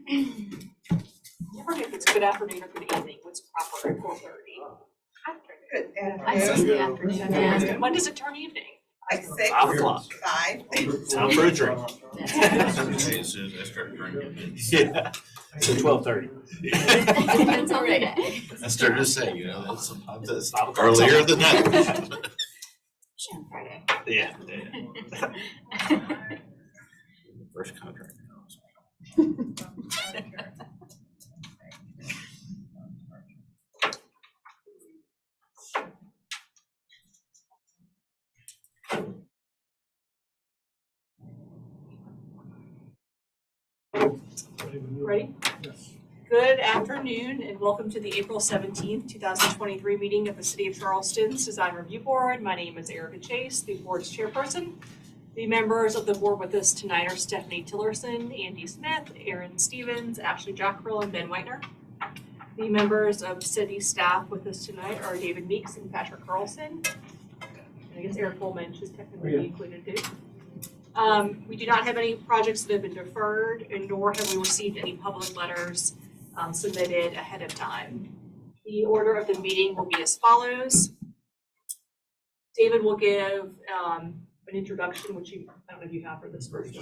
Never know if it's good afternoon or good evening. What's proper at 4:30? Good. And I say the afternoon. When does it turn evening? like 6, 5 o'clock. 5. Time for a drink. As soon as I start drinking. Yeah. So 12:30. Depends on the day. I started to say, you know, that's sometimes it's 5 o'clock. earlier than that. On Friday. Yeah. First contract. Ready? Yes. Good afternoon and welcome to the April 17th, 2023 meeting of the City of Charleston's Design Review Board. My name is Erica Chase, the board's chairperson. The members of the board with us tonight are Stephanie Tillerson, Andy Smith, Aaron Stevens, Ashley Jockrell, and Ben Whitener. The members of city staff with us tonight are David Meeks and Patrick Carlson. I guess Eric Coleman should technically be included too. We do not have any projects that have been deferred, and nor have we received any public letters submitted ahead of time. The order of the meeting will be as follows. David will give an introduction, which I don't know if you have for this first.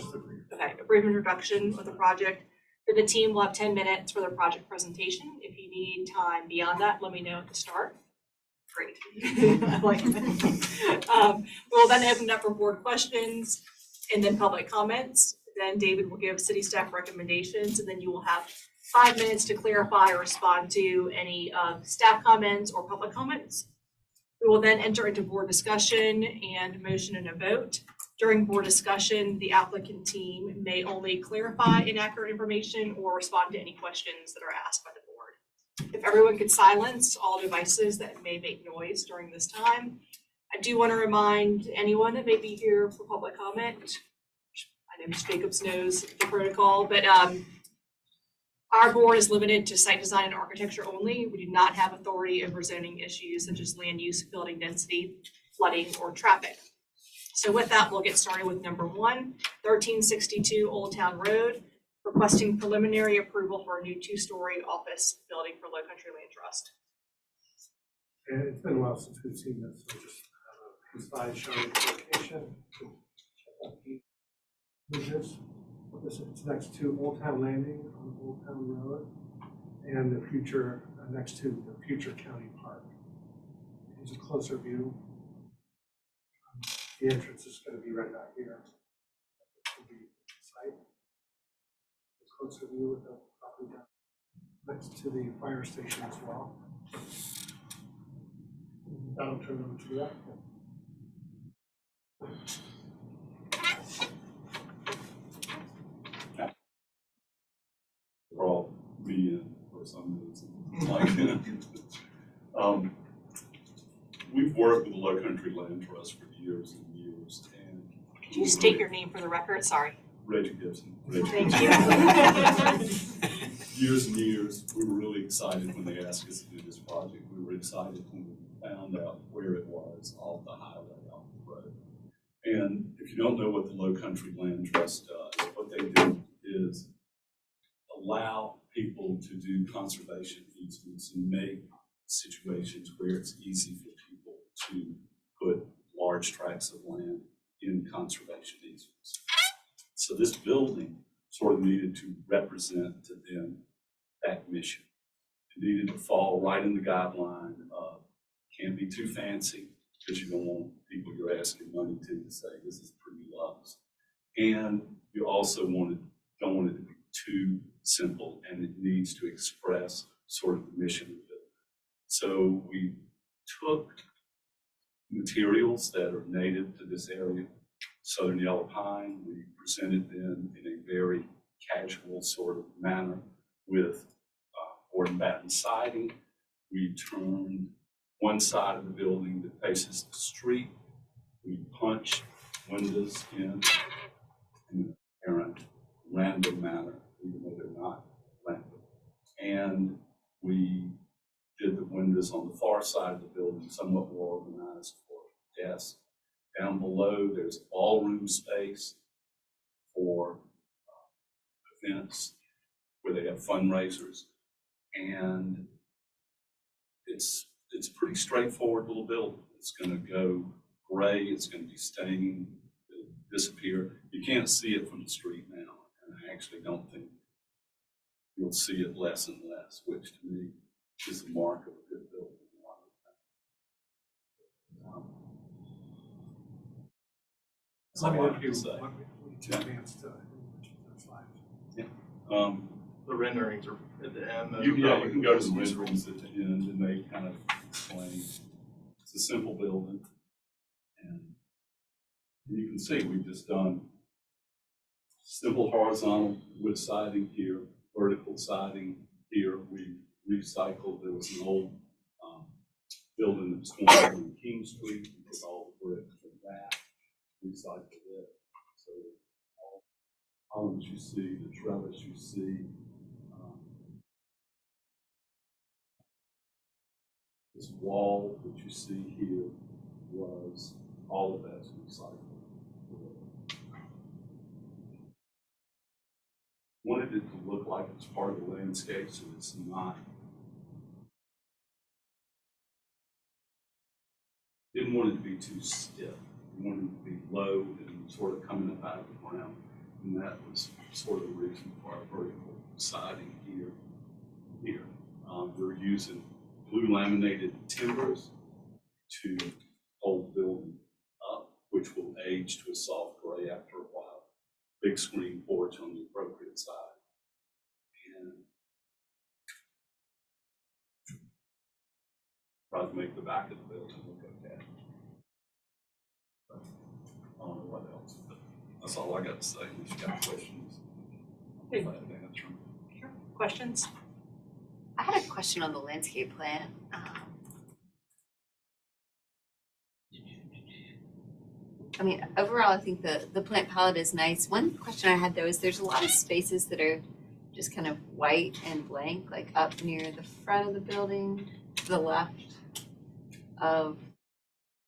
Okay, a brief introduction of the project. Then the team will have 10 minutes for their project presentation. If you need time beyond that, let me know at the start. Great. I like it. We'll then open up for board questions and then public comments. Then David will give city staff recommendations, and then you will have 5 minutes to clarify or respond to any staff comments or public comments. We will then enter into board discussion and motion and a vote. During board discussion, the applicant team may only clarify inaccurate information or respond to any questions that are asked by the board. If everyone could silence all devices that may make noise during this time. I do want to remind anyone that may be here for public comment. I know Ms. Jacobs knows the protocol, but our board is limited to site design and architecture only. We do not have authority over zoning issues such as land use, building density, flooding, or traffic. So with that, we'll get started with number 1, 1362 Old Town Road, requesting preliminary approval for a new 2-story office building for Low Country Land Trust. And it's been a while since we've seen this, so just have a slide showing the location. It's next to Old Town Landing on Old Town Road, and the future next to the future county park. Here's a closer view. The entrance is going to be right out here. This will be the site. A closer view with the property down next to the fire station as well. That'll turn over to that. All me or some like we've worked with the Low Country Land Trust for years and years, and Could you state your name for the record? Sorry. Reggie Gibson. Thank you. Years and years, we were really excited when they asked us to do this project. We were excited when we found out where it was off the highway, off the road. And if you don't know what the Low Country Land Trust does, what they do is allow people to do conservation easements and make situations where it's easy for people to put large tracts of land in conservation easements. So this building sort of needed to represent to them that mission. It needed to fall right in the guideline of can't be too fancy because you don't want people you're asking money to say this is pretty luxe. And you also don't want it to be too simple, and it needs to express sort of the mission of it. So we took materials that are native to this area, southern yellow pine. We presented them in a very casual sort of manner with board and batten siding. We turned one side of the building that faces the street. We punched windows in an apparent random manner, even though they're not random. And we did the windows on the far side of the building somewhat more organized for desks. Down below, there's ballroom space for events where they have fundraisers. And it's a pretty straightforward little building. It's gonna go gray, it's gonna be stained, it'll disappear. You can't see it from the street now, and I actually don't think you'll see it less and less, which to me is the mark of a good building. That's all I have to say. To advance to those slides. The renderings are at the end. You can go to the renderings at the end and they kind of explain. It's a simple building. And you can see we've just done simple horizontal wood siding here, vertical siding here. We recycled, there was an old building that was going on King Street. We took all the brick from that, recycled it. So all columns you see, the trellis you see, this wall that you see here was, all of that's recycled. Wanted it to look like it's part of the landscape, so it's not. Didn't want it to be too stiff. We wanted it to be low and sort of coming up out of the ground. And that was sort of the reason for our vertical siding here. We're using blue laminated timbers to hold the building up, which will age to a soft gray after a while. Big screen porch on the appropriate side. And try to make the back of the building look okay. I don't know what else, but that's all I got to say. If you got questions, I'm glad to answer them. Sure. Questions? I had a question on the landscape plan. I mean, overall, I think the plant palette is nice. One question I had though is there's a lot of spaces that are just kind of white and blank, like up near the front of the building, to the left of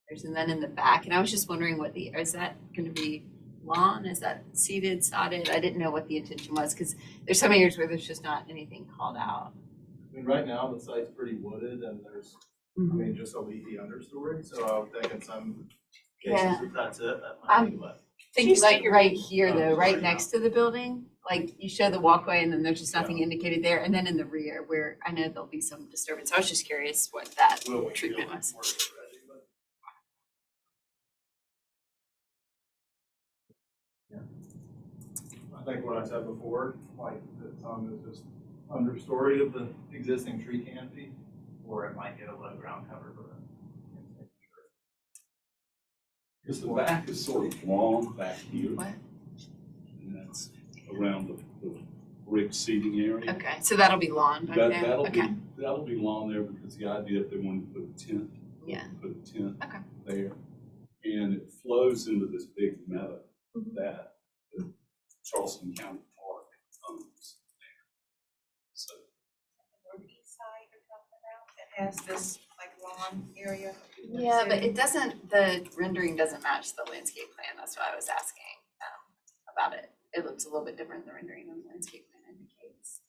there's, and then in the back. And I was just wondering is that going to be lawn? Is that seeded, sodded? I didn't know what the intention was because there's some areas where there's just not anything called out. I mean, right now the site's pretty wooded and there's, I mean, just a leafy understory. So I would think in some cases if that's it, that might be left. Thinking like right here though, right next to the building, like you show the walkway and then there's just nothing indicated there. And then in the rear where I know there'll be some disturbance. I was just curious what that treatment was. I think what I said before, like that some is just understory of the existing tree canopy, or it might get a low ground cover, but Because the back is sort of long back here. What? And that's around the brick seating area. Okay, so that'll be lawn back there? Okay. That'll be lawn there because the idea if they wanted to put a tent, Yeah. put a tent Okay. there. And it flows into this big meadow that the Charleston County Park owns there. So Northeast side you're talking about that has this like lawn area? Yeah, but it doesn't, the rendering doesn't match the landscape plan. That's why I was asking about it. It looks a little bit different than the rendering than the landscape plan indicates.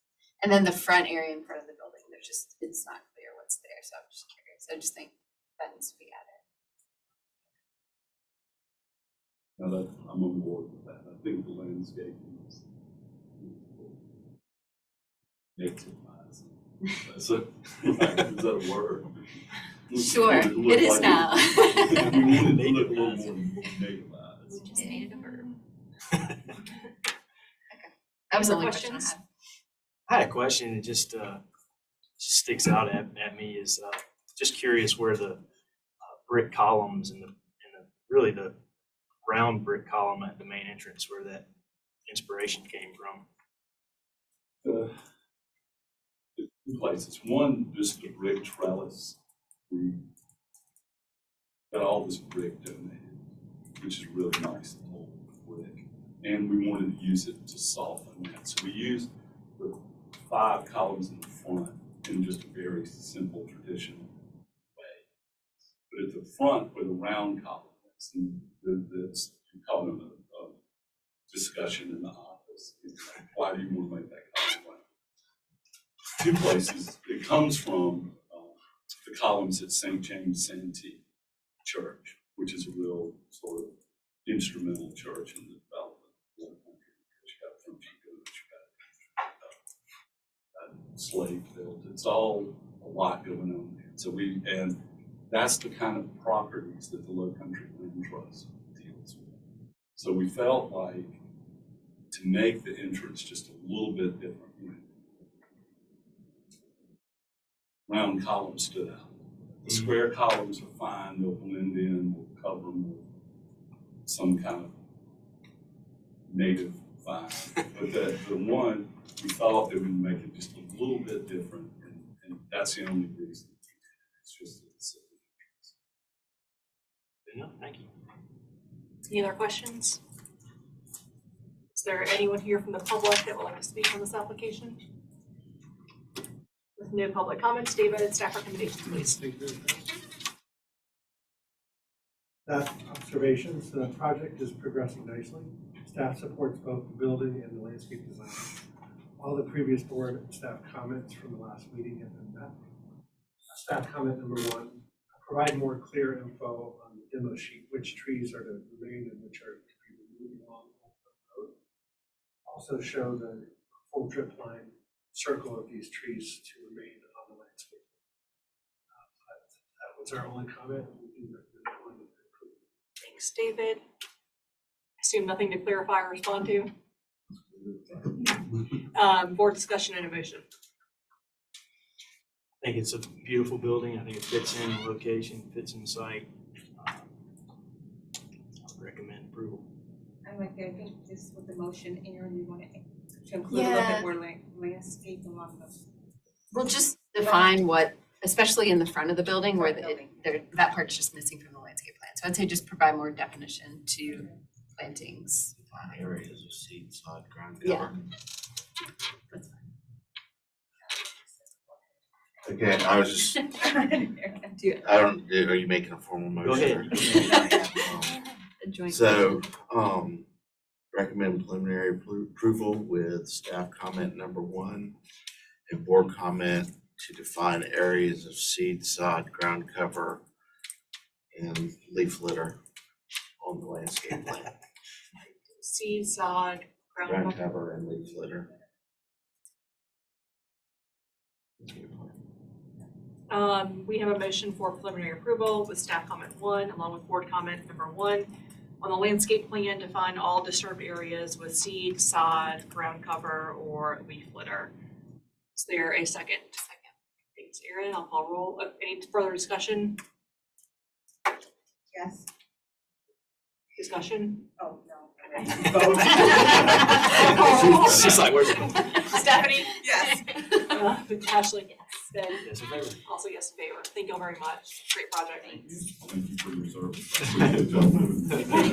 And then the front area in front of the building, there's just, it's not clear what's there. So I'm just curious. I just think that needs to be added. now that I'm on board with that, I think the landscape is victimizing. Is that a word? Sure, It looked it is like now. We wanted to look a little more nativized. We just needed a verb. Okay. That was the Any only more question I questions? had. I had a question that just sticks out at me is just curious where the brick columns and the really the round brick column at the main entrance, where that inspiration came from. The two places. One, just the brick trellis. We got all this brick donated, which is really nice, the whole brick. And we wanted to use it to soften that. So we used the 5 columns in the front in just a very simple, traditional way. But at the front where the round column is, and that's we call them a discussion in the office. It's like, why do you want to make that column round? two places. It comes from the columns at St. James Santee Church, which is a real sort of instrumental church in the development of the country. You got French Village, you got slave built. It's all a lot going on there. So and that's the kind of properties that the Low Country Land Trust deals with. So we felt like to make the entrance just a little bit different. Round columns stood out. The square columns are fine, they'll blend in, we'll cover them with some kind of native vine. But the one, we thought that we'd make it just a little bit different, and that's the only reason. It's just a silly entrance. Good enough, thank you. Any other questions? Is there anyone here from the public that would like to speak on this application? With no public comments, David, staff recommendations, please. Staff observations, the project is progressing nicely. Staff supports both the building and the landscape design. All the previous board and staff comments from the last meeting have been met. Staff comment number 1, provide more clear info on the demo sheet, which trees are to remain and which are to be removed along the road. Also show the full drip line circle of these trees to remain on the landscape. That was our only comment. We do recommend going with approval. Thanks, David. I assume nothing to clarify or respond to. Board discussion and a motion. I think it's a beautiful building. I think it fits in the location, fits in the site. I would recommend approval. I like that. I think this with the motion, Aaron, you want to include a little bit more landscape along the. We'll just define what, especially in the front of the building where that part's just missing from the landscape plan. So I'd say just provide more definition to plantings. Areas of seed, sod, ground Yeah. cover. That's fine. Okay, I was just, are you making a formal motion? Go ahead. A joint So, motion. recommend preliminary approval with staff comment number 1 and board comment to define areas of seed, sod, ground cover, and leaf litter on the landscape plan. Seed, sod, ground Ground cover. cover and leaf litter. We have a motion for preliminary approval with staff comment 1, along with board comment number 1. On the landscape plan, define all disturbed areas with seed, sod, ground cover, or leaf litter. Is there a second? Second. Thanks, Erin. I'll call roll. Any further discussion? Yes. Discussion? Oh, no. It's just like, where's it? Stephanie? Yes. Ashley? Yes. Ben? Yes, in favor. Also yes in favor. Thank you all very much. Great project. Thank you for your service.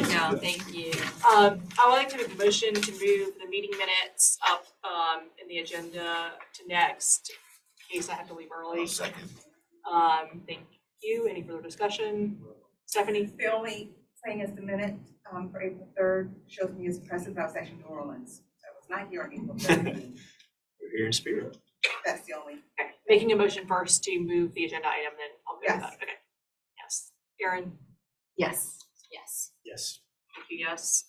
No, thank you. I would like to make a motion to move the meeting minutes up in the agenda to next, in case I have to leave early. I'll second. Thank you. Any further discussion? Stephanie? The only thing is the minute for April 3rd shows me as present. I was actually in New Orleans. So I was not here on April 3rd. We're here in spirit. That's the only. Okay. Making a motion first to move the agenda item, then I'll go with Yes. that. Okay. Yes. Erin? Yes. Yes. Yes. Thank you. Yes.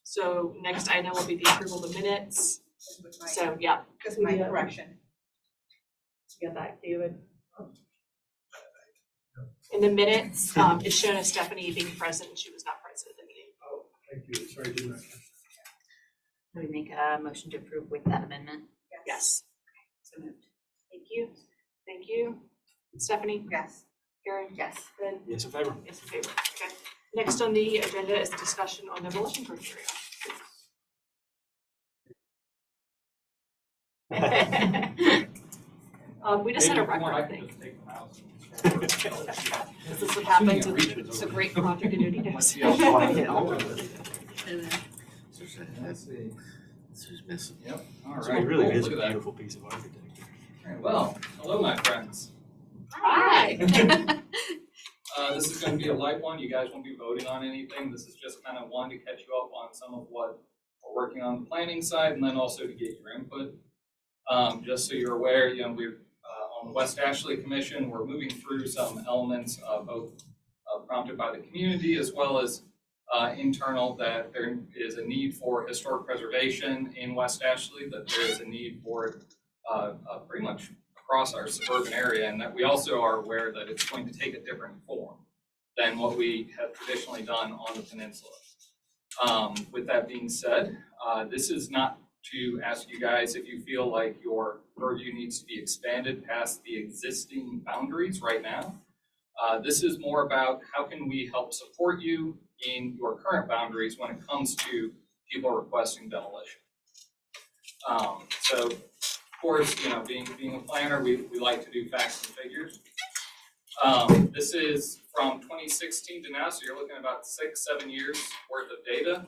So next item will be the approval of the minutes. With my, So yeah. just my correction. You got that, David? In the minutes, it's shown as Stephanie being present, and she was not present at the meeting. Oh, thank you. Sorry, did not catch that. Do we make a motion to approve with that amendment? Yes. So moved. Thank you. Thank you. Stephanie? Yes. Karen? Yes. Ben? Yes, in favor. Yes, in favor. Okay. Next on the agenda is the discussion on demolition criteria. We just had a record, I think. This is what happens with it's a great project in Unidos. That's who's missing. Yep, all So right. it really Cool. is a Look at that. beautiful piece of architecture. All right, well, hello, my friends. Hi. This is gonna be a light one. You guys won't be voting on anything. This is just kind of one to catch you up on some of what we're working on the planning side and then also to get your input. Just so you're aware, we're on the West Ashley Commission, we're moving through some elements both prompted by the community as well as internal, that there is a need for historic preservation in West Ashley, that there is a need for it pretty much across our suburban area, and that we also are aware that it's going to take a different form than what we have traditionally done on the peninsula. With that being said, this is not to ask you guys if you feel like your purview needs to be expanded past the existing boundaries right now. This is more about how can we help support you in your current boundaries when it comes to people requesting demolition. So, of course, being a planner, we like to do facts and figures. This is from 2016 to now, so you're looking at about 6-7 years worth of data.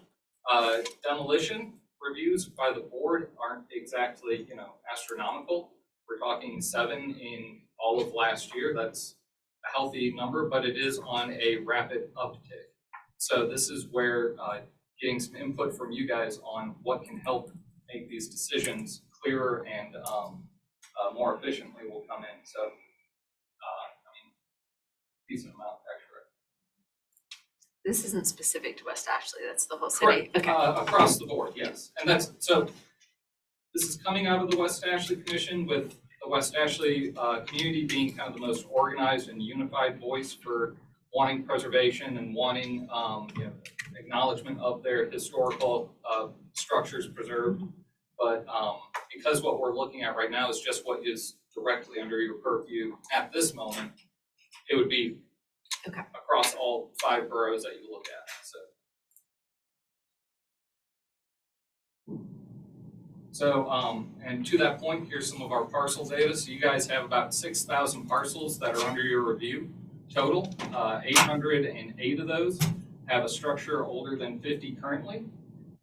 Demolition reviews by the board aren't exactly, astronomical. We're talking 7 in all of last year. That's a healthy number, but it is on a rapid uptick. So this is where getting some input from you guys on what can help make these decisions clearer and more efficiently will come in. So, decent amount extra. This isn't specific to West Ashley, that's the whole city? Correct. Okay. Across the board, yes. And that's, so this is coming out of the West Ashley Commission, with the West Ashley community being kind of the most organized and unified voice for wanting preservation and wanting acknowledgement of their historical structures preserved. But because what we're looking at right now is just what is directly under your purview at this moment, it would be Okay. across all 5 boroughs that you look at. So, and to that point, here's some of our parcel data. So you guys have about 6,000 parcels that are under your review total. 808 of those have a structure older than 50 currently.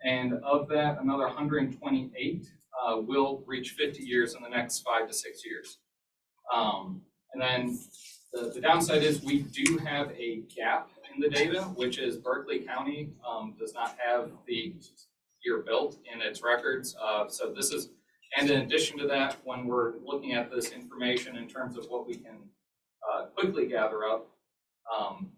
And of that, another 128 will reach 50 years in the next 5 to 6 years. And then the downside is we do have a gap in the data, which is Berkeley County does not have the year built in its records. So this is, and in addition to that, when we're looking at this information in terms of what we can quickly gather up,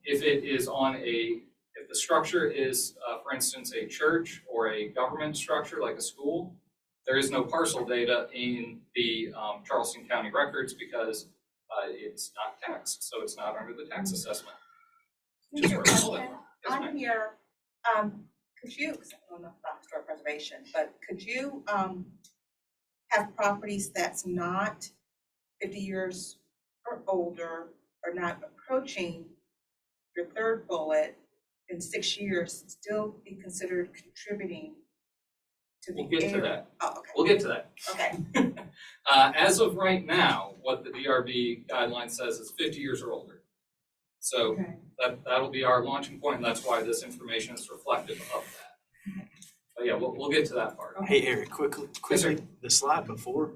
if it is on if the structure is, for instance, a church or a government structure like a school, there is no parcel data in the Charleston County records because it's not taxed, so it's not under the tax assessment. Just where we pull it from. Yes, ma'am. On here, could you, because I don't know about historic preservation, but could you have properties that's not 50 years or older or not approaching your third bullet in 6 years still be considered contributing to the We'll get to area? that. Oh, okay. We'll get to that. Okay. As of right now, what the DRB guideline says is 50 years or older. So Okay. that'll be our launching point, and that's why this information is reflective of that. But yeah, we'll get to that part. Hey, Eric, quickly, Yes, sir. the slide before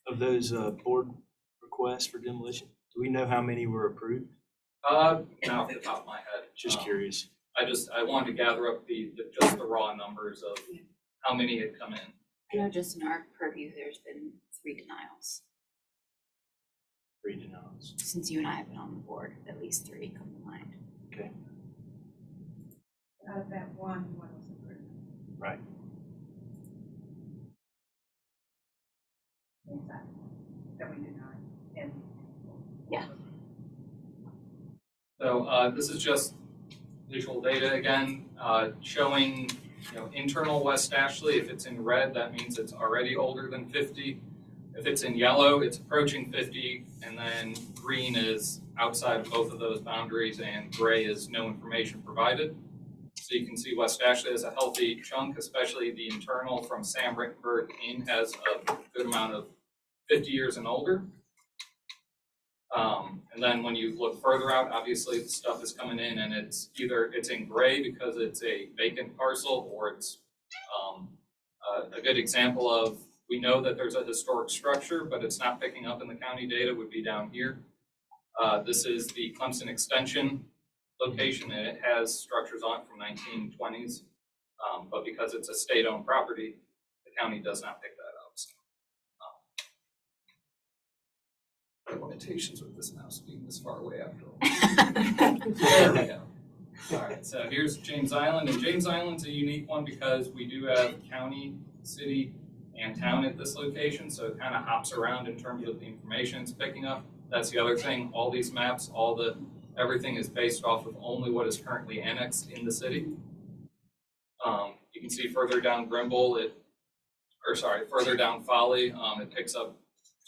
of those board requests for demolition, do we know how many were approved? Not off the top of my head. Just curious. I wanted to gather up just the raw numbers of how many had come in. I know just in our purview, there's been 3 denials. 3 denials. Since you and I have been on the board, at least 3 come to mind. Out of that one was approved. Right. Exactly. That we did not. And So this is just visual data again, showing internal West Ashley. If it's in red, that means it's already older than 50. If it's in yellow, it's approaching 50, and then green is outside of both of those boundaries, and gray is no information provided. So you can see West Ashley has a healthy chunk, especially the internal from Sam Rittenberg in has a good amount of 50 years and older. And then when you look further out, obviously the stuff is coming in and it's in gray because it's a vacant parcel, or it's a good example of, we know that there's a historic structure, but it's not picking up in the county data, would be down here. This is the Clemson Extension location, and it has structures on it from 1920s. But because it's a state-owned property, the county does not pick that up. So, limitations with this mouse being this far away after all. There we go. All right, so here's James Island, and James Island's a unique one because we do have county, city, and town at this location, so it kind of hops around in terms of the information it's picking up. That's the other thing, all these maps, everything is based off of only what is currently annexed in the city. You can see further down Grimble, further down Folly, it picks up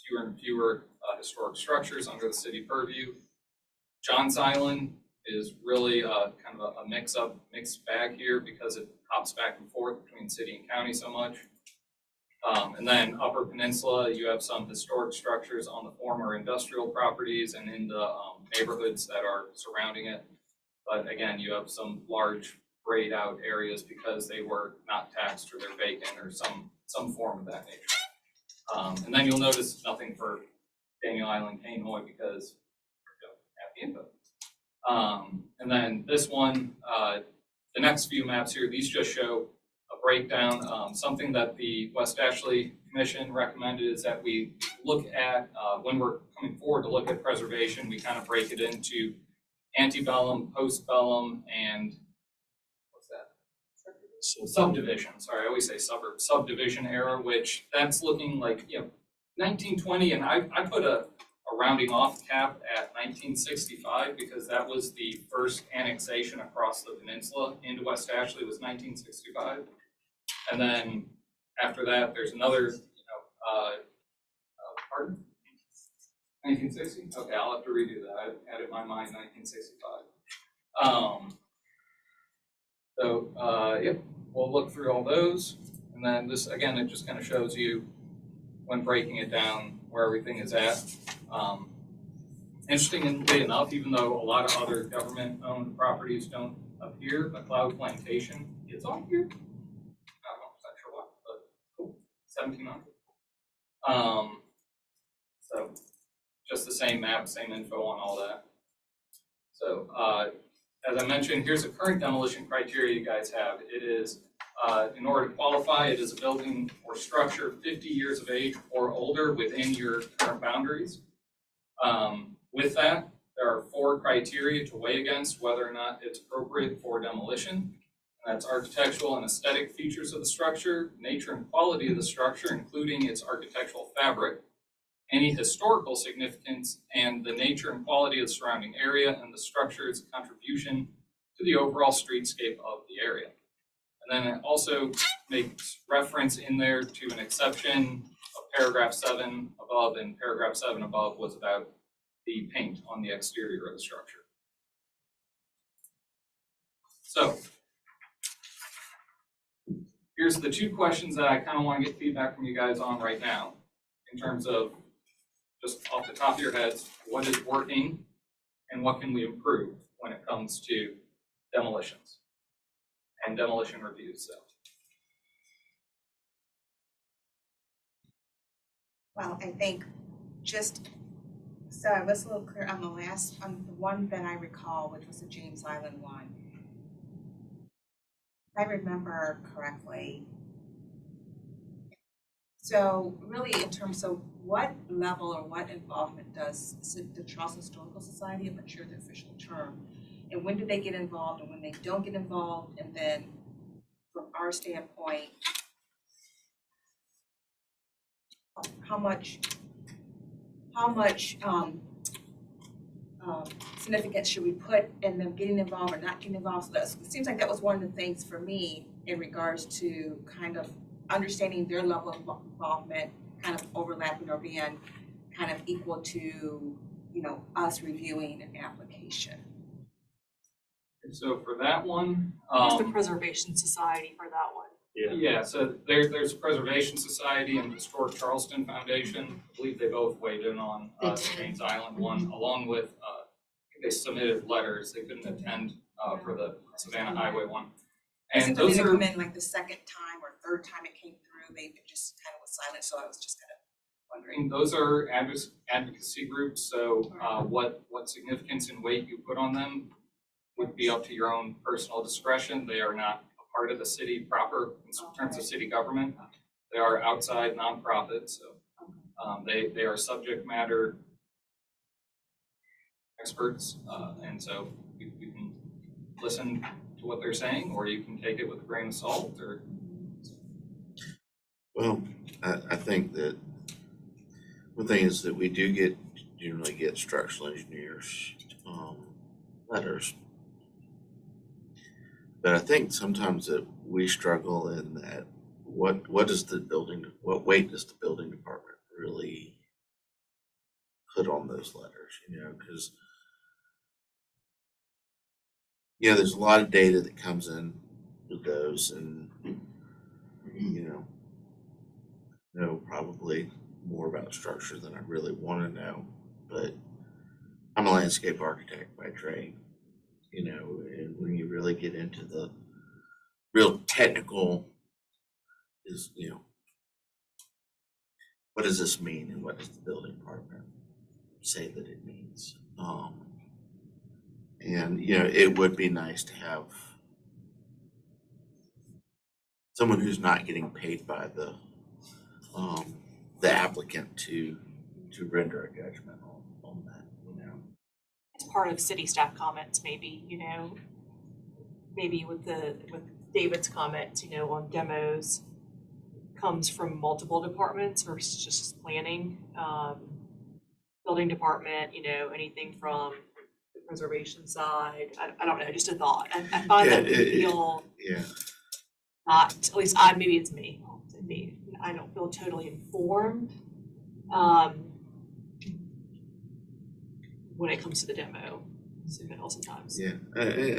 fewer and fewer historic structures under the city purview. Johns Island is really kind of a mixed bag here because it hops back and forth between city and county so much. And then Upper Peninsula, you have some historic structures on the former industrial properties and in the neighborhoods that are surrounding it. But again, you have some large grayed out areas because they were not taxed or they're vacant or some form of that nature. And then you'll notice nothing for Daniel Island, Cainhoy because we don't have the info. And then this one, the next few maps here, these just show a breakdown. Something that the West Ashley Commission recommended is that we look at, when we're coming forward to look at preservation, we kind of break it into antebellum, postbellum, and what's that? Subdivision, sorry, I always say subdivision era, which that's looking like, 1920, and I put a rounding off cap at 1965 because that was the first annexation across the peninsula into West Ashley was 1965. And then after that, there's another, pardon? 1960? Okay, I'll have to redo that. I had in my mind 1965. Yep, we'll look through all those. And then this, again, it just kind of shows you when breaking it down where everything is at. Interestingly enough, even though a lot of other government-owned properties don't appear, McLeod Plantation is on here. I'm not sure what, but cool, 1700. So just the same map, same info on all that. So as I mentioned, here's a current demolition criteria you guys have. It is, in order to qualify, it is a building or structure 50 years of age or older within your current boundaries. With that, there are 4 criteria to weigh against whether or not it's appropriate for demolition. And that's architectural and aesthetic features of the structure, nature and quality of the structure, including its architectural fabric, any historical significance, and the nature and quality of the surrounding area and the structure's contribution to the overall streetscape of the area. And then it also makes reference in there to an exception of paragraph 7 above, and paragraph 7 above was about the paint on the exterior of the structure. So here's the 2 questions that I kind of want to get feedback from you guys on right now in terms of just off the top of your heads, what is working and what can we improve when it comes to demolitions and demolition reviews. Well, I think so I was a little clear on the one that I recall, which was the James Island one. If I remember correctly. So really in terms of what level or what involvement does the Charleston Historical Society, I'm not sure the official term, and when do they get involved and when they don't get involved, and then from our standpoint, how much significance should we put in them getting involved or not getting involved? So it seems like that was one of the things for me in regards to kind of understanding their level of involvement, kind of overlapping or being kind of equal to, us reviewing an application. So for that one, Who's the Preservation Society for that one? yeah, so there's a Preservation Society and Historic Charleston Foundation. I believe they both weighed in on the James Island one, along with, I think they submitted letters. They couldn't attend for the Savannah Highway one. And those didn't are come in like the second time or third time it came through, they just kind of was silent, so I was just kind of wondering. those are advocacy groups, so what significance and weight you put on them would be up to your own personal discretion. They are not a part of the city proper in terms of city government. They are outside nonprofits, so they are subject matter experts, and so you can listen to what they're saying, or you can take it with a grain of salt, or. Well, I think that one thing is that we do generally get structural engineers, letters. But I think sometimes that we struggle in that what weight does the building department really put on those letters, because there's a lot of data that comes in with those, and know probably more about structure than I really want to know, but I'm a landscape architect by trade, and when you really get into the real technical is, what does this mean and what does the building department say that it means? And, it would be nice to have someone who's not getting paid by the applicant to render a judgment on that, It's part of city staff comments, maybe, maybe with David's comments, on demos comes from multiple departments versus just planning, building department, anything from the preservation side. I don't know, just a thought. I find that we feel not, at least maybe it's me, I don't feel totally informed when it comes to the demo submittal sometimes. Yeah,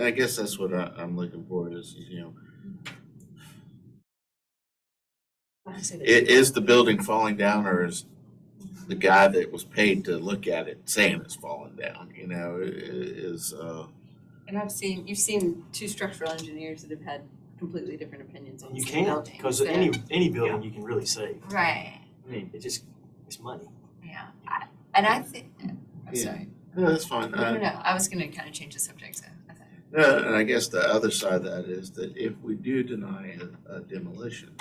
I guess that's what I'm looking for is, Not to say that- is the building falling down, or is the guy that was paid to look at it saying it's falling down, And you've seen two structural engineers that have had completely different opinions on the You same can't, building. because so- any building you can really save. Right, I mean, it's money. yeah. I'm Yeah. sorry. No, that's fine. No, I was gonna kind of change the subject, so I thought. No, and I guess the other side of that is that if we do deny a demolition,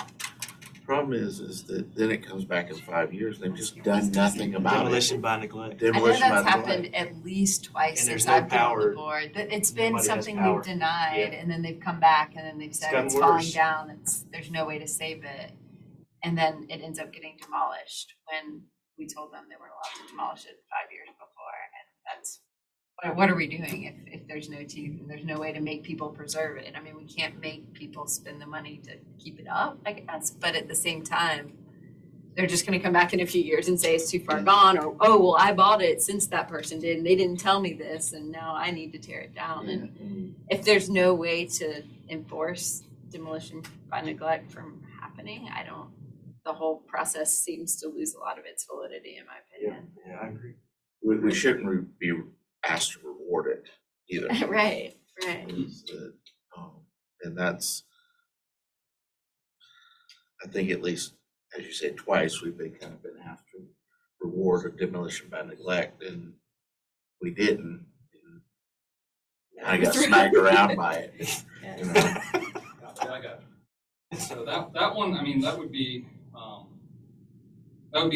problem is that then it comes back in 5 years, they've just done nothing about it. Demolition by neglect. I know Demolition by that's neglect. happened at least twice And there's since no I've been on the power. board, that it's been Nobody has something power. we've denied, and then they've come back and then they've said gotten it's falling worse. down, there's no way to save it. And then it ends up getting demolished when we told them they weren't allowed to demolish it 5 years before, and that's, what are we doing if there's no teeth and there's no way to make people preserve it? I mean, we can't make people spend the money to keep it up, I guess, but at the same time, they're just gonna come back in a few years and say it's too far gone, or, oh, well, I bought it since that person did, and they didn't tell me this, and now I need to tear it down. And if there's no way to enforce demolition by neglect from happening, the whole process seems to lose a lot of its validity, in my opinion. Yeah, I agree. We shouldn't be asked to reward it either. Right. And that's, I think at least, as you said, twice, we've been asked to reward a demolition by neglect, and we didn't. And I got smacked around by it. Yeah. Yeah, I got it. So that one, I mean, that would be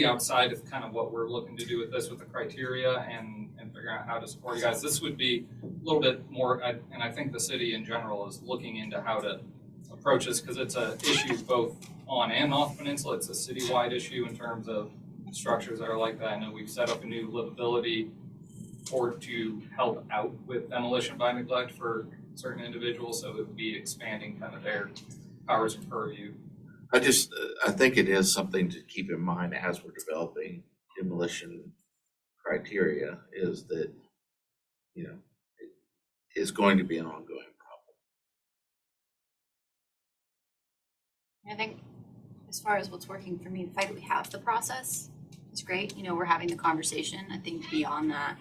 outside of kind of what we're looking to do with this, with the criteria and figuring out how to support you guys. This would be a little bit more, and I think the city in general is looking into how to approach this, because it's a issue both on and off peninsula. It's a citywide issue in terms of structures that are like that. I know we've set up a new livability board to help out with demolition by neglect for certain individuals, so it would be expanding kind of their powers and purview. I think it is something to keep in mind as we're developing demolition criteria, is that, it is going to be an ongoing problem. I think as far as what's working for me, the fact that we have the process is great. We're having the conversation. I think beyond that,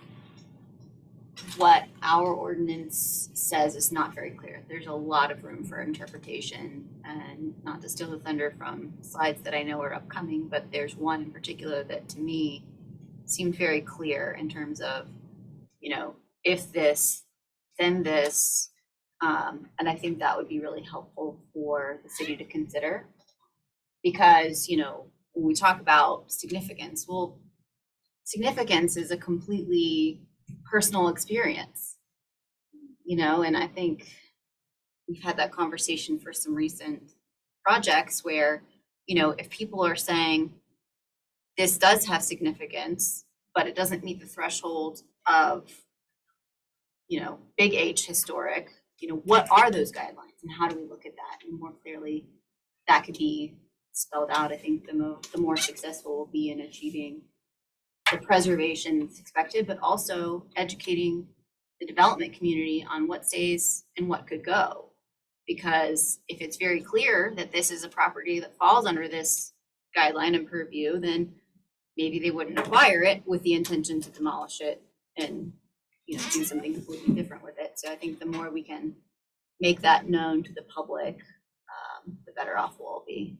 what our ordinance says is not very clear. There's a lot of room for interpretation, and not to steal the thunder from slides that I know are upcoming, but there's one in particular that to me seemed very clear in terms of, if this, then this. And I think that would be really helpful for the city to consider. Because, when we talk about significance, well, significance is a completely personal experience. You know, and I think we've had that conversation for some recent projects where, you know, if people are saying this does have significance, but it doesn't meet the threshold of, you know, big H historic, you know, what are those guidelines and how do we look at that? And more clearly, that could be spelled out. I think the more successful we'll be in achieving the preservation that's expected, but also educating the development community on what stays and what could go. Because if it's very clear that this is a property that falls under this guideline and purview, then maybe they wouldn't acquire it with the intention to demolish it and, you know, do something completely different with it. So I think the more we can make that known to the public, the better off we'll all be.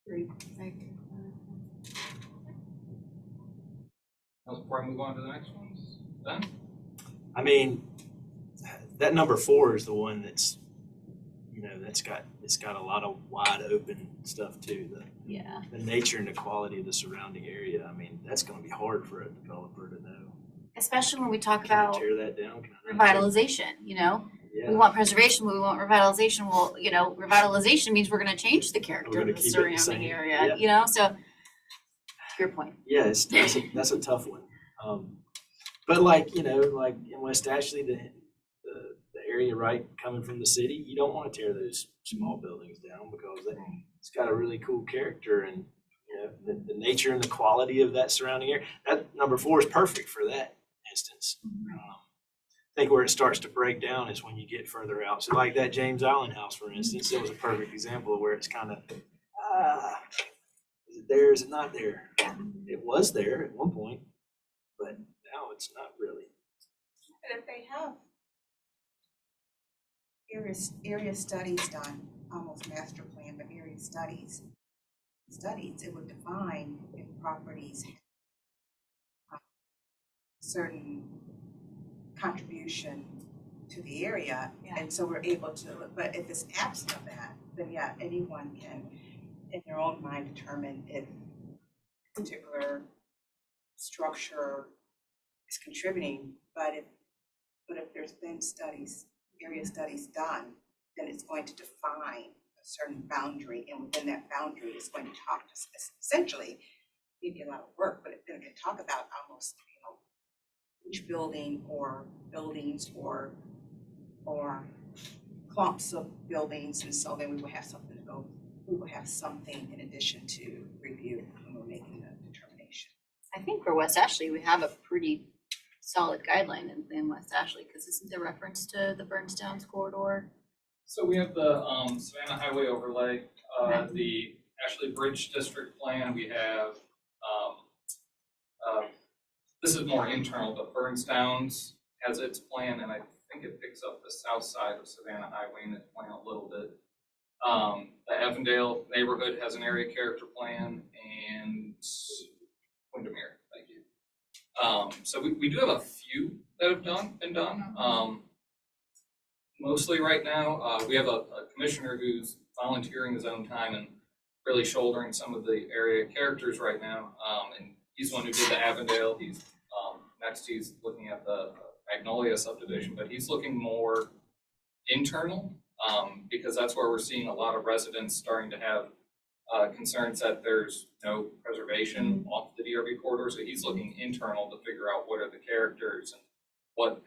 Great. Before I move on to the next one, Ben? I mean, that number 4 is the one that's, you know, it's got a lot of wide open stuff too. Yeah. The nature and the quality of the surrounding area. I mean, that's going to be hard for a developer to know. Especially when we talk Can I about tear that down? Can I not? revitalization, you know? Yeah. We want preservation, but we want revitalization. Well, you know, revitalization means we're gonna change the We're character gonna of the keep it the surrounding same. area, Yeah. you know, so your point. Yeah, that's a tough one. But like, you know, like in West Ashley, the area right coming from the city, you don't want to tear those small buildings down because it's got a really cool character and, you know, the nature and the quality of that surrounding area. That number 4 is perfect for that instance. I think where it starts to break down is when you get further out. So like that James Island house, for instance, it was a perfect example of where it's kind of, is it there, is it not there? It was there at one point, but now it's not really. But if they have area studies done, almost master plan, but area studies, it would define if properties have certain contribution to the area, and so we're able to, but if it's absent of that, then yeah, anyone can, in their own mind, determine if a particular structure is contributing, but if there's been area studies done, then it's going to define a certain boundary, and within that boundary, it's going to talk to essentially, maybe a lot of work, but then it can talk about almost, you know, each building or buildings or clumps of buildings, and so then we will have something to go, we will have something in addition to review when we're making the determination. I think for West Ashley, we have a pretty solid guideline in West Ashley, because isn't there reference to the Burnstown's corridor? So we have the Savannah Highway overlay, the Ashley Bridge District Plan, we have, this is more internal, but Burnstown's has its plan, and I think it picks up the south side of Savannah Highway in its plan a little bit. The Avondale neighborhood has an area character plan, and Windermere, thank you. So we do have a few that have been done. Mostly right now, we have a commissioner who's volunteering his own time and really shouldering some of the area characters right now. And he's the one who did the Avondale. Next he's looking at the Magnolia subdivision, but he's looking more internal, because that's where we're seeing a lot of residents starting to have concerns that there's no preservation off the DRB corridor. So he's looking internal to figure out what are the characters and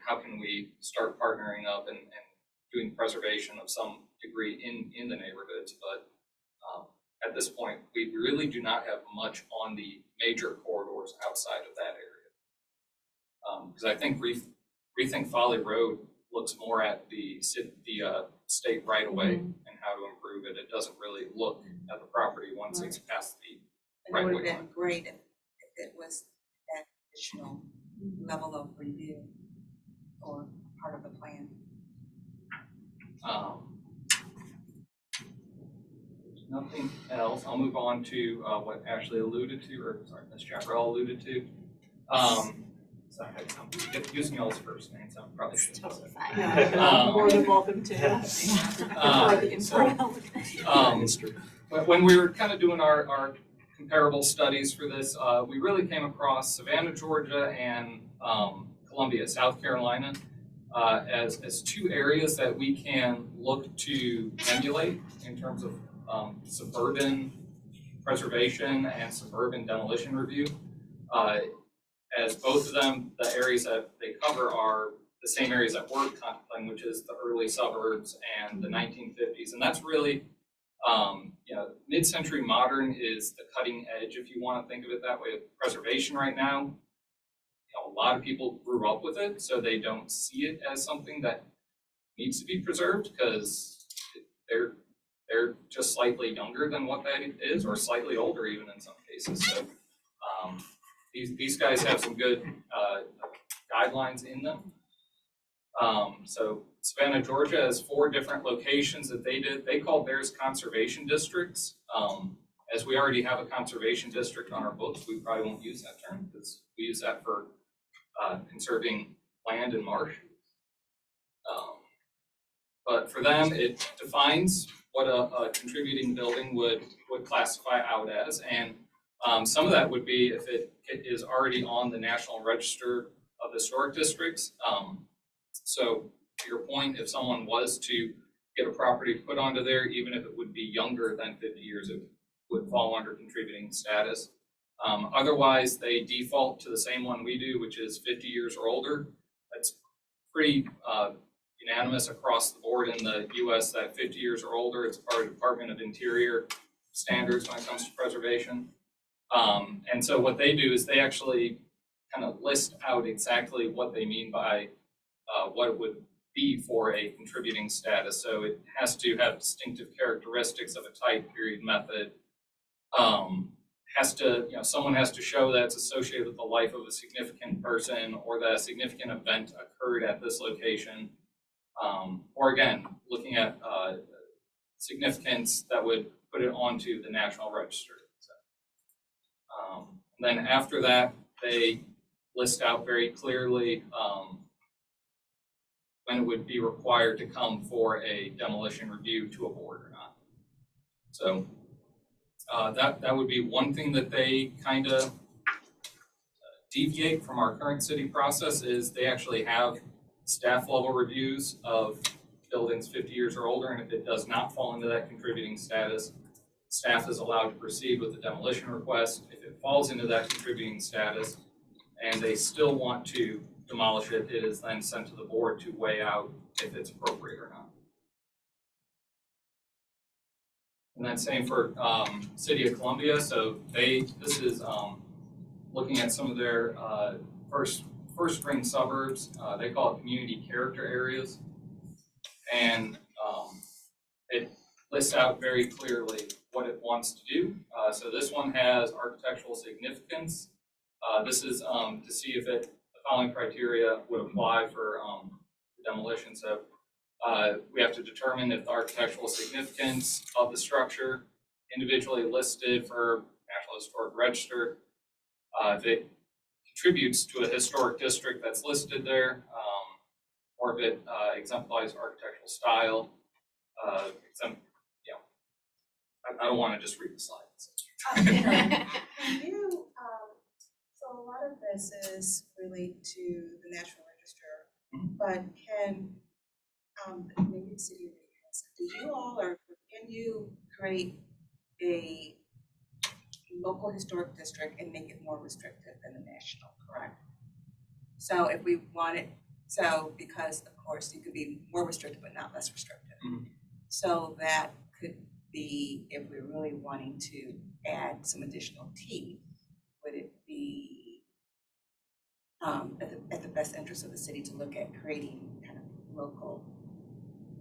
how can we start partnering up and doing preservation of some degree in the neighborhoods. But at this point, we really do not have much on the major corridors outside of that area. Because I think Rethink Folly Road looks more at the state right of way and how to improve it. It doesn't really look at the property once it's past the right It of would way have line. been great if it was that additional level of review or part of the plan. Nothing else. I'll move on to what Ashley alluded to, or sorry, Ms. Chaparral alluded to. So I had some, using y'all's first names, I'm probably It's should. totally fine. Yeah, more than welcome to. For the So, informal. when we were kind of doing our comparable studies for this. We really came across Savannah, Georgia, and Columbia, South Carolina, as two areas that we can look to emulate in terms of suburban preservation and suburban demolition review. As both of them, the areas that they cover are the same areas that we're contemplating, which is the early suburbs and the 1950s. And that's really, mid-century modern is the cutting edge, if you want to think of it that way, of preservation right now. A lot of people grew up with it, so they don't see it as something that needs to be preserved because they're just slightly younger than what that is, or slightly older even in some cases. So these guys have some good guidelines in them. So Savannah, Georgia has 4 different locations that they did. They called theirs conservation districts. As we already have a conservation district on our books, we probably won't use that term because we use that for conserving land and marsh. But for them, it defines what a contributing building would classify out as. And some of that would be if it is already on the National Register of Historic Districts. So to your point, if someone was to get a property put onto there, even if it would be younger than 50 years, it would fall under contributing status. Otherwise, they default to the same one we do, which is 50 years or older. That's pretty unanimous across the board in the US that 50 years or older, it's part of Department of Interior standards when it comes to preservation. And so what they do is they actually kind of list out exactly what they mean by what it would be for a contributing status. So it has to have distinctive characteristics of a type, period, method. Someone has to show that it's associated with the life of a significant person or that a significant event occurred at this location. Or again, looking at significance that would put it onto the National Register. Then after that, they list out very clearly when it would be required to come for a demolition review to a board or not. So that would be one thing that they kind of deviate from our current city process is they actually have staff level reviews of buildings 50 years or older, and if it does not fall into that contributing status, staff is allowed to proceed with the demolition request. If it falls into that contributing status and they still want to demolish it, it is then sent to the board to weigh out if it's appropriate or not. And then same for City of Columbia. So this is looking at some of their first ring suburbs. They call it community character areas. And it lists out very clearly what it wants to do. So this one has architectural significance. This is to see if the following criteria would apply for the demolition. So we have to determine if the architectural significance of the structure individually listed for National Historic Register, if it contributes to a historic district that's listed there, or if it exemplifies architectural style. I don't want to just read the slides. So a lot of this is related to the National Register, but can maybe the city of can you create a local historic district and make it more restrictive than the national, correct? So if we wanted, because of course you could be more restrictive but not less restrictive. Mm-hmm. So that could be, if we're really wanting to add some additional teeth, would it be at the best interest of the city to look at creating kind of local?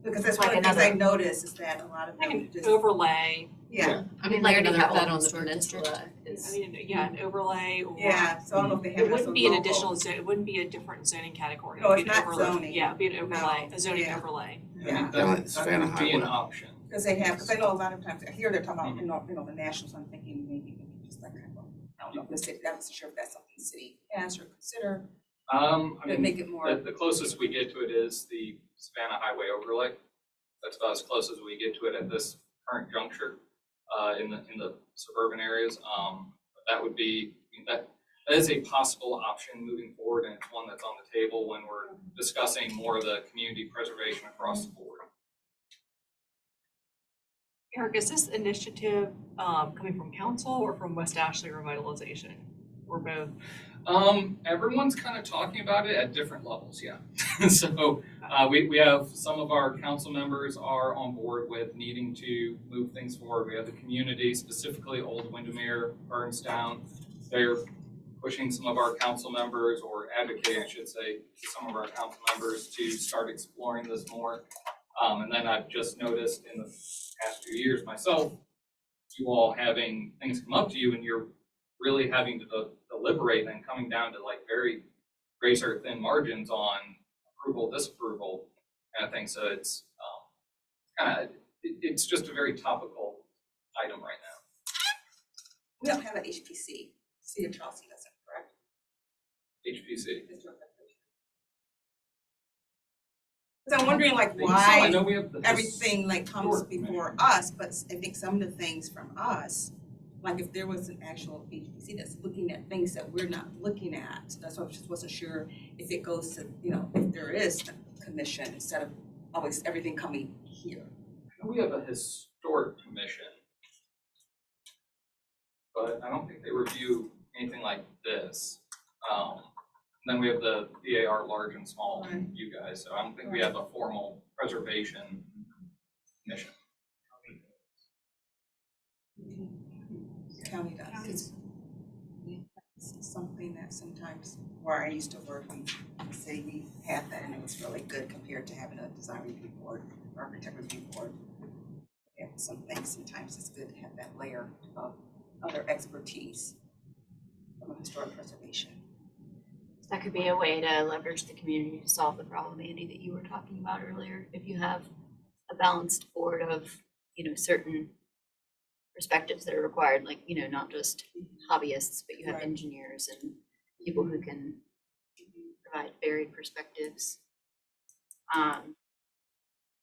Because that's one of the things I noticed is that a lot of Like them an just, overlay, yeah, I mean, Like they already another have that old on the historic peninsula. district. I mean, yeah, an overlay or. yeah, so I don't know if they have It it as a wouldn't be an local. additional zone, it wouldn't be a different zoning category. No, It'd be it's an not overlay. zoning. Yeah, it'd be an overlay, No, a zoning yeah. overlay. Yeah. Like the Savannah That would be an Highway. option. Because they have, because I know a lot of times, here they're talking about, the national, so I'm thinking maybe just like, I don't know, if the city, I'm not sure if that's something the city has or consider, I to mean, make it more. the closest we get to it is the Savannah Highway overlay. That's about as close as we get to it at this current juncture. in the suburban areas. That would be, that is a possible option moving forward, and it's one that's on the table when we're discussing more of the community preservation across the board. Eric, is this initiative coming from council or from West Ashley Revitalization, or both? Everyone's kind of talking about it at different levels, yeah. So we have some of our council members are on board with needing to move things forward. We have the community, specifically Old Windermere, Burnstown. They're pushing some of our council members, or advocating, I should say, to some of our council members to start exploring this more. And then I've just noticed in the past 2 years myself, you all having things come up to you and you're really having to deliberate and coming down to like very razor thin margins on approval, disapproval kind of thing. So it's it's just a very topical item right now. We don't have an HPC, City of Charleston doesn't, correct? HPC. Because I'm wondering like I think so. I why know we have everything like comes Sure. before us, but I think some of the things from us, like if there was an actual HPC that's looking at things that we're not looking at, that's why I just wasn't sure if it goes to, if there is a commission instead of always everything coming here. We have a historic commission, but I don't think they review anything like this. Then we have the DAR large and small, Right. you guys, so I don't think we have a formal preservation commission. County does. It's something that sometimes, where I used to work in the city, we had that and it was really good compared to having a design review board, architect review board. And some things, sometimes it's good to have that layer of other expertise from historic preservation. That could be a way to leverage the community to solve the problem, Andy, that you were talking about earlier. If you have a balanced board of, certain perspectives that are required, like, not just hobbyists, but you have Right. engineers and people who can provide varied perspectives.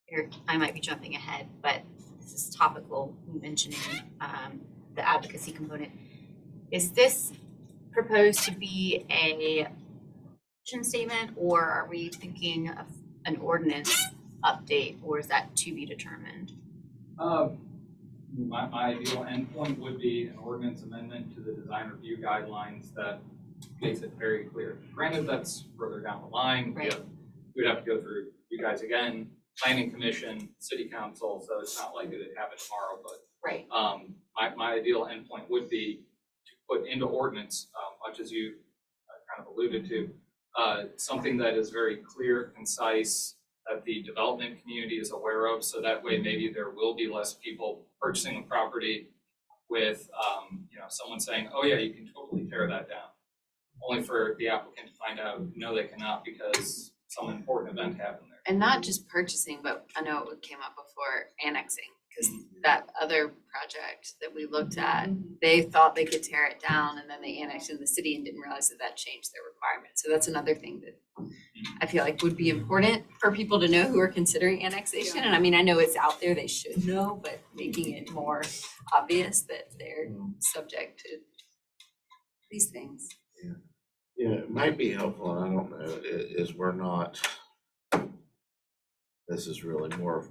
Eric, I might be jumping ahead, but this is topical, mentioning the advocacy component. Is this proposed to be a vision statement, or are we thinking of an ordinance update, or is that to be determined? My ideal endpoint would be an ordinance amendment to the design review guidelines that makes it very clear. Granted, that's further down the line. Right. We'd have to go through you guys again, planning commission, city council, so it's not like it'd happen tomorrow, but Right. my ideal endpoint would be to put into ordinance, much as you kind of alluded to, something that is very clear, concise, that the development community is aware of, so that way maybe there will be less people purchasing a property with, someone saying, oh yeah, you can totally tear that down. Only for the applicant to find out, no, they cannot because some important event happened there. And not just purchasing, but I know it came up before, annexing, because that other project that we looked at, they thought they could tear it down and then they annexed in the city and didn't realize that changed their requirements. So that's another thing that I feel like would be important for people to know who are considering annexation. And I mean, I know it's out there, they should know, but making it more obvious that they're subject to these things. Yeah, it might be helpful, and I don't know, is we're not, this is really more of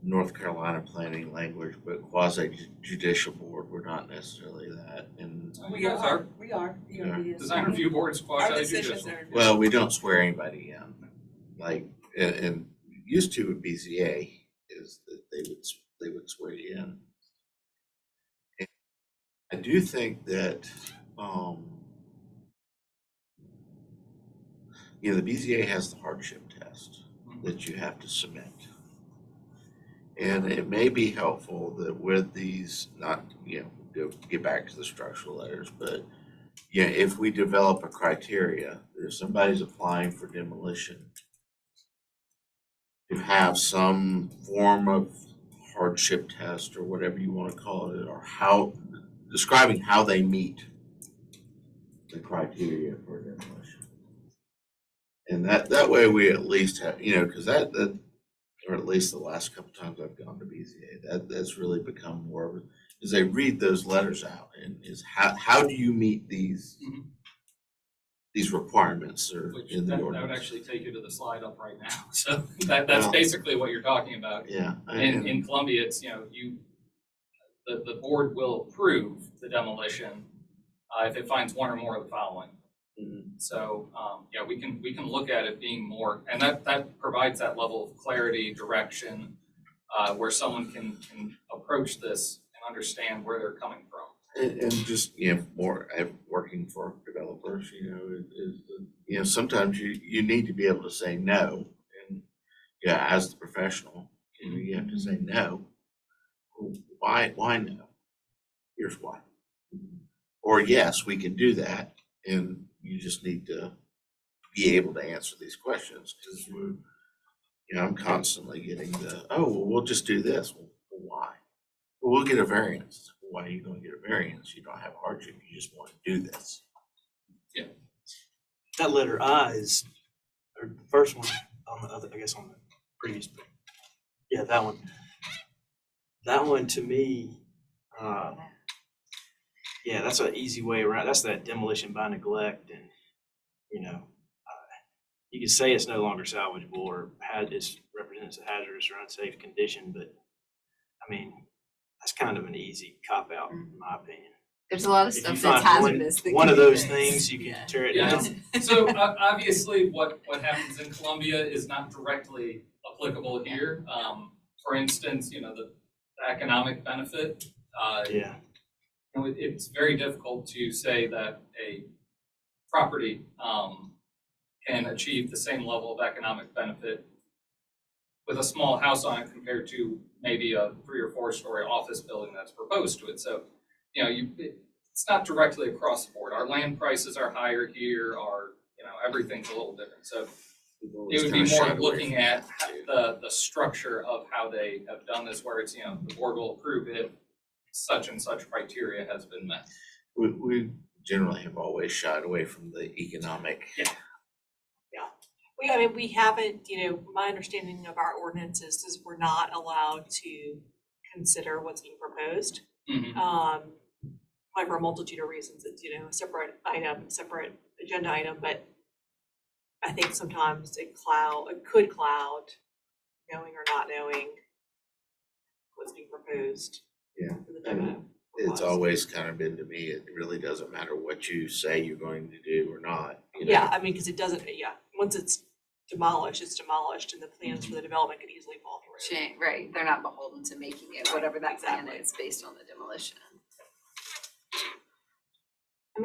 North Carolina planning language, but quasi judicial board, we're not necessarily that. And We You guys are. DRB is. Design review boards, Our quasi decisions judicial. are. well, we don't swear anybody in. Like, and used to with BZA is that they would swear you in. And I do think that, the BZA has the hardship test that you have to submit. And it may be helpful that with these, not, get back to the structural letters, but if we develop a criteria, if somebody's applying for demolition, to have some form of hardship test or whatever you want to call it, or describing how they meet the criteria for demolition. And that way we at least have, because that, or at least the last couple times I've gone to BZA, that's really become more of, is they read those letters out and is how do you meet these Mhm. these requirements or Which in the that would ordinance? actually take you to the slide up right now. So that's Well- basically what you're talking about. Yeah. In Columbia, it's, the board will approve the demolition if it finds one or more of the following. Mhm. So, we can look at it being more, and that provides that level of clarity, direction, where someone can approach this and understand where they're coming from. And just, more working for developers, sometimes you need to be able to say no. And as the professional, you have to say no. Why no? Here's why. Or yes, we can do that. And you just need to be able to answer these questions because I'm constantly getting we'll just do this. Well, why? Well, we'll get a variance. Why are you going to get a variance? You don't have hardship. You just want to do this. That letter I is, or the first one on the other, I guess on the previous page. Yeah, that one. That one to me, that's an easy way around. That's that demolition by neglect, and you can say it's no longer salvageable or it represents a hazardous or unsafe condition, but I mean that's kind of an easy cop out in my opinion. There's a lot of If stuff you that's find hazardous. one of those things, you can tear it Yeah. down. So obviously, what happens in Columbia is not directly applicable here. For instance, the economic benefit. Yeah. It's very difficult to say that a property can achieve the same level of economic benefit with a small house on it compared to maybe a 3 or 4 story office building that's proposed to it. So, it's not directly across the board. Our land prices are higher here, everything's a little different. So it would be more looking at the structure of how they have done this, where it's, the board will approve if such and such criteria has been met. We generally have always shied away from the economic. We haven't, my understanding of our ordinances is we're not allowed to consider what's being proposed. Mhm. Like for a multitude of reasons, it's, a separate item, separate agenda item, but I think sometimes it could cloud knowing or not knowing what's being proposed. Yeah. For the demo. It's always kind of been to me, it really doesn't matter what you say you're going to do or not. Yeah, because it doesn't, once it's demolished, and the plans for the development could easily fall through. Right, they're not beholden to making it whatever that plan Exactly. is based on the demolition.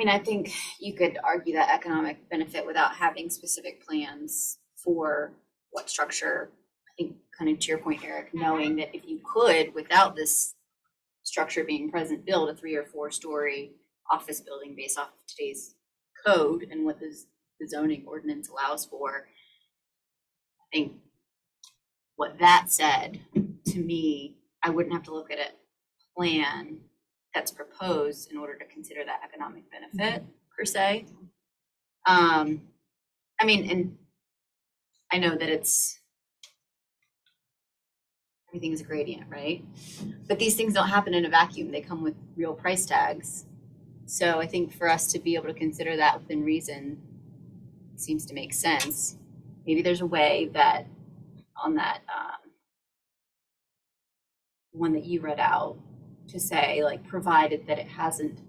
I think you could argue that economic benefit without having specific plans for what structure. I think kind of to your point, Eric, knowing that if you could, without this structure being present, build a 3 or 4 story office building based off of today's code and what the zoning ordinance allows for. I think what that said, to me, I wouldn't have to look at a plan that's proposed in order to consider that economic benefit per se. And I know that everything is a gradient, right? But these things don't happen in a vacuum. They come with real price tags. So I think for us to be able to consider that within reason seems to make sense. Maybe there's a way that on that one that you read out to say, like, provided that it hasn't,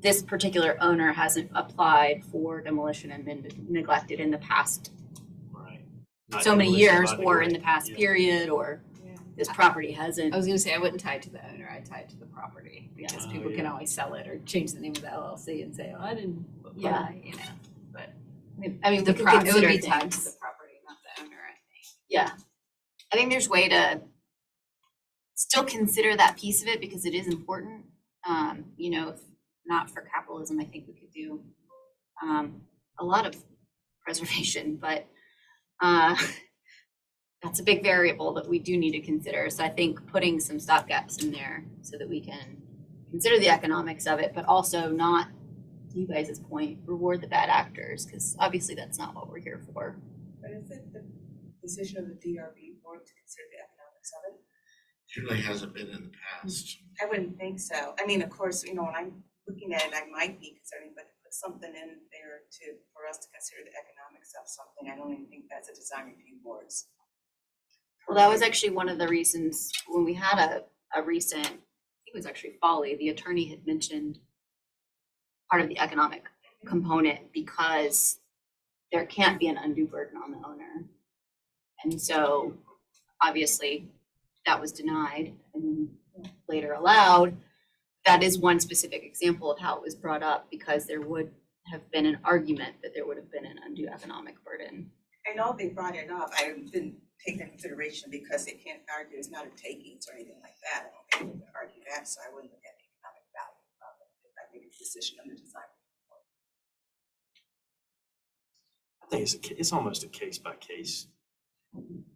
this particular owner hasn't applied for demolition and been neglected in the past Right. so many years or in the neglect. past Yeah. period, or this property hasn't. I was gonna say, I wouldn't tie it to the owner, I'd tie it to the property, because Oh, people can yeah. always sell it or change the name of the LLC and say, oh, I didn't Yeah. apply, but. We The could it would consider be tied to things. the property, not the owner, I think. Yeah. I think there's way to still consider that piece of it because it is important. If not for capitalism, I think we could do a lot of preservation, but that's a big variable that we do need to consider. So I think putting some stopgaps in there so that we can consider the economics of it, but also not, to you guys' point, reward the bad actors, because obviously that's not what we're here for. But is it the decision of the DRB board to consider the economics of it? Generally hasn't been in the past. I wouldn't think so. I mean, of course, you know, when I'm looking at it, I might be concerned, but to put something in there for us to consider the economics of something, I don't even think that's a design review board's. Well, that was actually one of the reasons when we had a recent, I think it was actually Folly, the attorney had mentioned part of the economic component because there can't be an undue burden on the owner. And so obviously that was denied and later allowed. That is one specific example of how it was brought up because there would have been an argument that there would have been an undue economic burden. I know they brought it up. I didn't take that into consideration because they can't argue it's not a takings or anything like that. I don't think they can argue that, so I wouldn't look at the economic value of it if I make a decision under design. I think it's almost a case by case.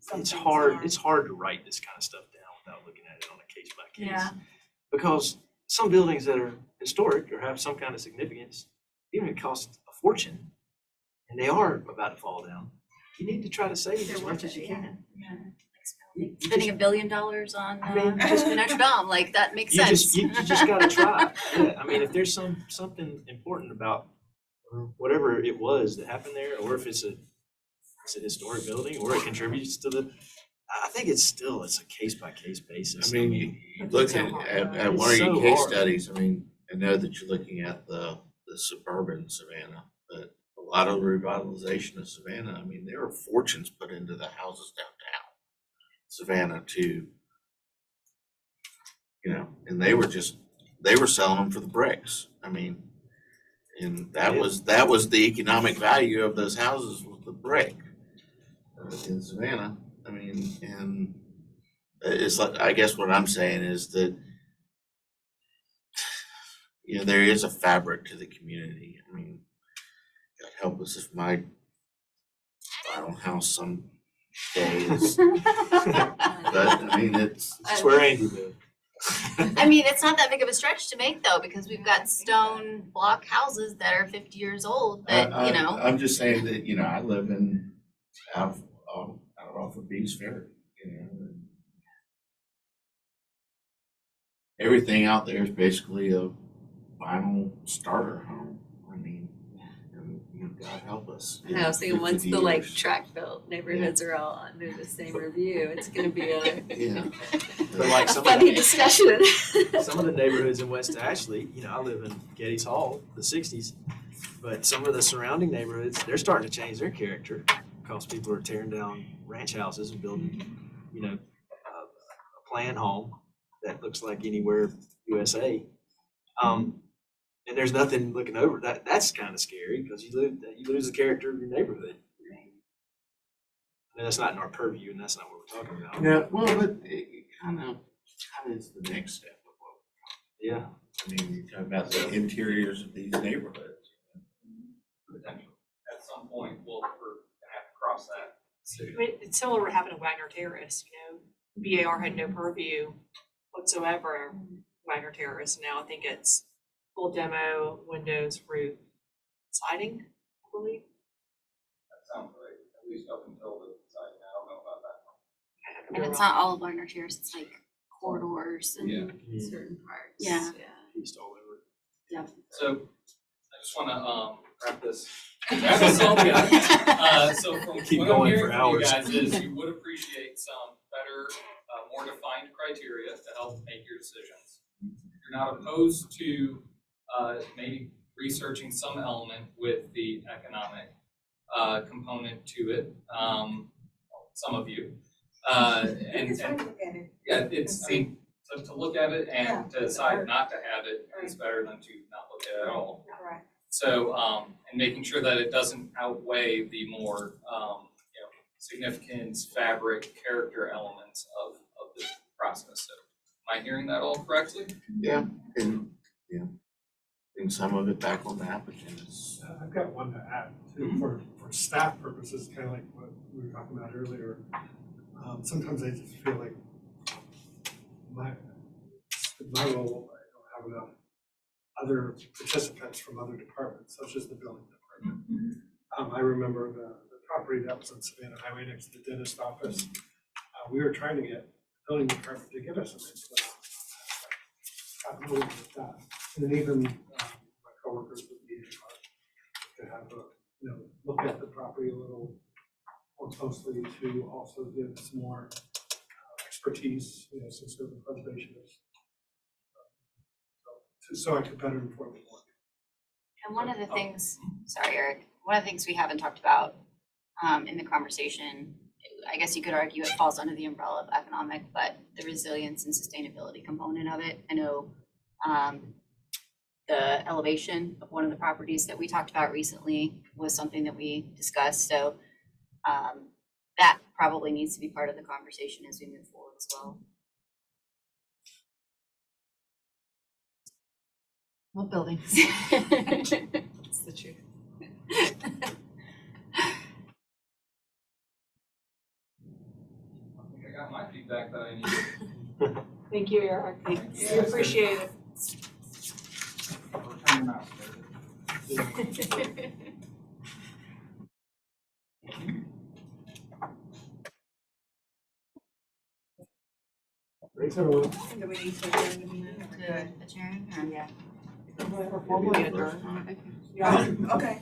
Some It's things hard, are. it's hard to write this kind of stuff down without looking at it on a case by case. Yeah. Because some buildings that are historic or have some kind of significance, even if it costs a fortune, and they are about to fall down, you need to try to save as much as you can. You Spending $1 billion on I mean, just Notre Dame, like that makes sense. You just gotta try. Yeah, I mean, if there's something important about whatever it was that happened there, or if it's a historic building, or it contributes to I think it's a case by case basis. I mean, you look at one of It's your so case hard. studies, I mean, I know that you're looking at the suburban Savannah, but a lot of the revitalization of Savannah, I mean, there are fortunes put into the houses downtown Savannah to, you know, and they were selling them for the bricks. I mean, and that was the economic value of those houses was the brick in Savannah. I mean, and it's like, I guess what I'm saying is that, you know, there is a fabric to the community. I mean, God help us if my final house some days, but I mean, it's where Andy lived. I mean, it's not that big of a stretch to make though, because we've got stone block houses that are 50 years old that, you know. I'm just saying that, you know, I live out off of Bees Ferry, you know. And everything out there is basically a vinyl starter home. I mean, and, you know, God help us. I was thinking once 50 the like years. track built neighborhoods are all under the same review, it's gonna be a Yeah. But like some of funny the, discussion. some of the neighborhoods in West Ashley, you know, I live in Getty's Hall, the 60s, but some of the surrounding neighborhoods, they're starting to change their character because people are tearing down ranch houses and building, you know, a plan home that looks like anywhere USA. And there's nothing looking over that. That's kind of scary because you lose the character of your neighborhood. And that's not in our purview, and that's not what we're talking about. Yeah, well, but it kind of is the next step of what Yeah. I mean, you're talking about the interiors of these neighborhoods. Potential. At some point, we're gonna have to cross that. I mean, it's similar to what happened in Wagner Terrace, you know, VAR had no purview whatsoever in Wagner Terrace, and now I think it's full demo, windows, roof, siding, I believe. That sounds right, at least up until the side. I don't know about that. I could be And it's wrong. not all of Wagner Terrace, it's like corridors and Yeah. Certain parts. Yeah. East all over. So I just wanna wrap this all together. So from Keep what I'm going hearing for from you hours. guys is you would appreciate some better, more defined criteria to help make your decisions. You're not opposed to maybe researching some element with the economic component to it, some of you. It's fun And to look at it. yeah, it's, I mean, to look at it and to decide not to have it is better than to not look at it at all. Correct. So, and making sure that it doesn't outweigh the more, significance, fabric, character elements of the process. So, am I hearing that all correctly? Yeah, and, yeah, and some of it back on the applicants. I've got one to add too, for staff purposes, kind of like what we were talking about earlier. Sometimes I just feel like my role, I don't have enough other participants from other departments, such as the building department. I remember the property that was on Savannah Highway next to the dentist office. We were trying to get building department to give us some input on that. Got moving with that. And then even my coworkers would be to have a, look at the property a little more closely to also give some more expertise, since they're the preservationists. So I could better inform the board. And one of the things, sorry, Eric, one of the things we haven't talked about in the conversation, I guess you could argue it falls under the umbrella of economic, but the resilience and sustainability component of it. I know the elevation of one of the properties that we talked about recently was something that we discussed. So that probably needs to be part of the conversation as we move forward as well. What buildings? It's the truth. I think I got my feedback that I needed. Thank you, Eric. Thank you. We appreciate it. Turn your mouse, David. Thanks, everyone. Do we need to adjourn the meeting? We're good. Adjourn or? Yeah. Formally adjourned. Okay.